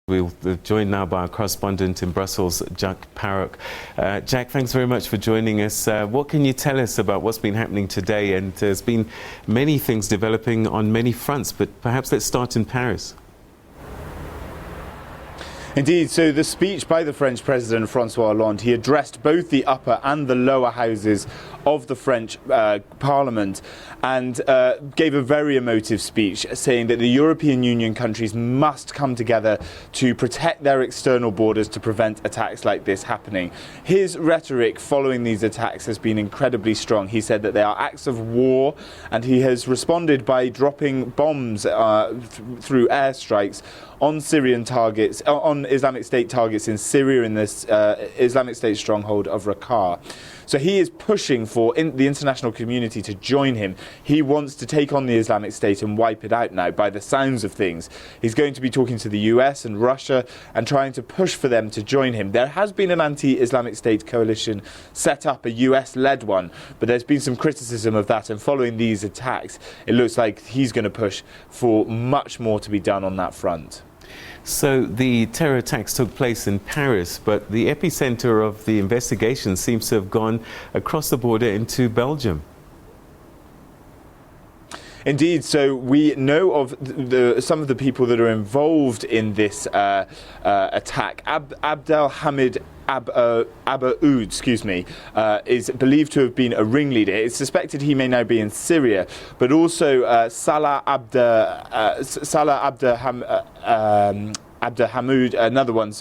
We're joined now by our correspondent in Brussels, Jack Parrock. Jack, thanks very much for joining us. What can you tell us about what's been happening today? And there's been many things developing on many fronts, but perhaps let's start in Paris. Indeed, so the speech by the French President Francois Hollande, he addressed both the upper and the lower houses of the French Parliament and gave a very emotive speech saying that the European Union countries must come together to protect their external borders to prevent attacks like this happening. His rhetoric following these attacks has been incredibly strong. He said that they are acts of war, and he has responded by dropping bombs through airstrikes on Syrian targets, on Islamic State targets in Syria, in this Islamic State stronghold of Raqqa. So he is pushing for the international community to join him. He wants to take on the Islamic State and wipe it out now, by the sounds of things. He's going to be talking to the US and Russia and trying to push for them to join him. There has been an anti-Islamic State coalition set up, a US-led one, but there's been some criticism of that, and following these attacks, it looks like he's going to push for much more to be done on that front. So the terror attacks took place in Paris, but the epicenter of the investigation seems to have gone across the border into Belgium. Indeed, so we know of some of the people that are involved in this attack. Abdelhamid Abaoud, is believed to have been a ringleader. It's suspected he may now be in Syria, but also Salah Abdelhamid, another one,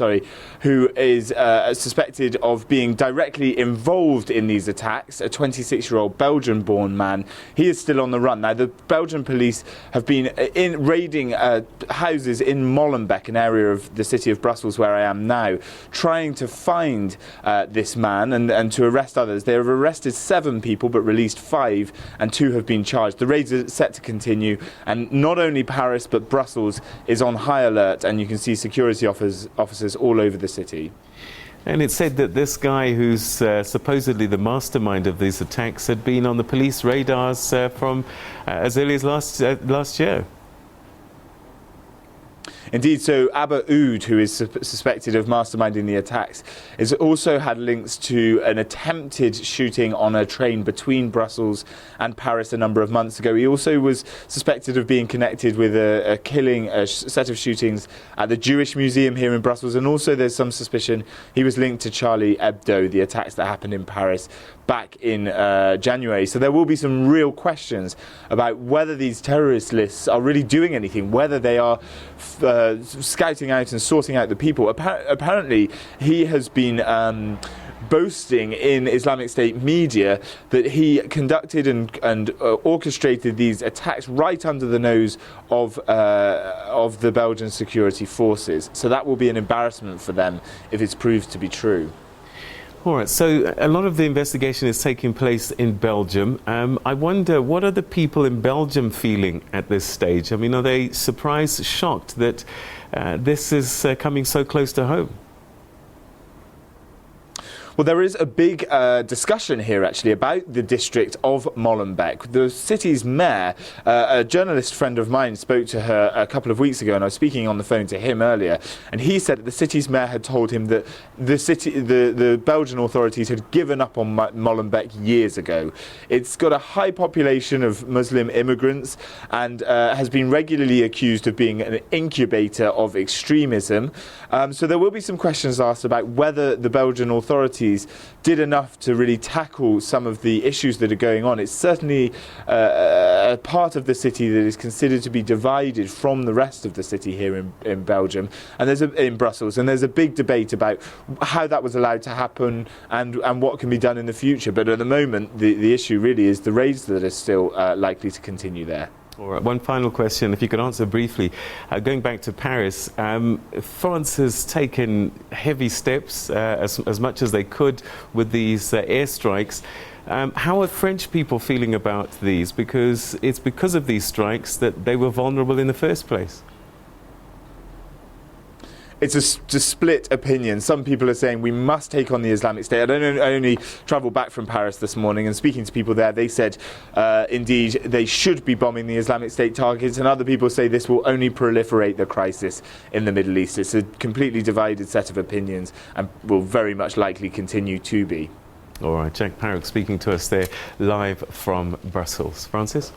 who is suspected of being directly involved in these attacks, a 26-year-old Belgian-born man. He is still on the run. Now, the Belgian police have been raiding houses in Molenbeek, an area of the city of Brussels where I am now, trying to find this man and to arrest others. They have arrested 7 people but released 5, and 2 have been charged. The raids are set to continue, and not only Paris but Brussels is on high alert, and you can see security officers all over the city. And it's said that this guy, who's supposedly the mastermind of these attacks, had been on the police radars from as early as last year. Indeed, so Abaoud, who is suspected of masterminding the attacks, has also had links to an attempted shooting on a train between Brussels and Paris a number of months ago. He also was suspected of being connected with a set of shootings at the Jewish Museum here in Brussels, and also there's some suspicion he was linked to Charlie Hebdo, the attacks that happened in Paris back in January. So there will be some real questions about whether these terrorist lists are really doing anything, whether they are scouting out and sorting out the people. Apparently, he has been boasting in Islamic State media that he conducted and orchestrated these attacks right under the nose of the Belgian security forces. So that will be an embarrassment for them if it's proved to be true. All right, so a lot of the investigation is taking place in Belgium. I wonder, what are the people in Belgium feeling at this stage? I mean, are they surprised, shocked that this is coming so close to home? Well, there is a big discussion here, actually, about the district of Molenbeek. The city's mayor, a journalist friend of mine, spoke to her a couple of weeks ago, and I was speaking on the phone to him earlier, and he said that the city's mayor had told him that the Belgian authorities had given up on Molenbeek years ago. It's got a high population of Muslim immigrants and has been regularly accused of being an incubator of extremism. So there will be some questions asked about whether the Belgian authorities did enough to really tackle some of the issues that are going on. It's certainly a part of the city that is considered to be divided from the rest of the city here in Belgium, and in Brussels, and there's a big debate about how that was allowed to happen and what can be done in the future. But at the moment, the issue really is the raids that are still likely to continue there. All right, one final question, if you could answer briefly. Going back to Paris, France has taken heavy steps, as much as they could, with these airstrikes. How are French people feeling about these? Because it's because of these strikes that they were vulnerable in the first place. it's a split opinion. Some people are saying we must take on the Islamic State. I only travelled back from Paris this morning, and speaking to people there, they said indeed they should be bombing the Islamic State targets, and other people say this will only proliferate the crisis in the Middle East. It's a completely divided set of opinions and will very much likely continue to be. All right, Jack Parrock speaking to us there live from Brussels. Francis?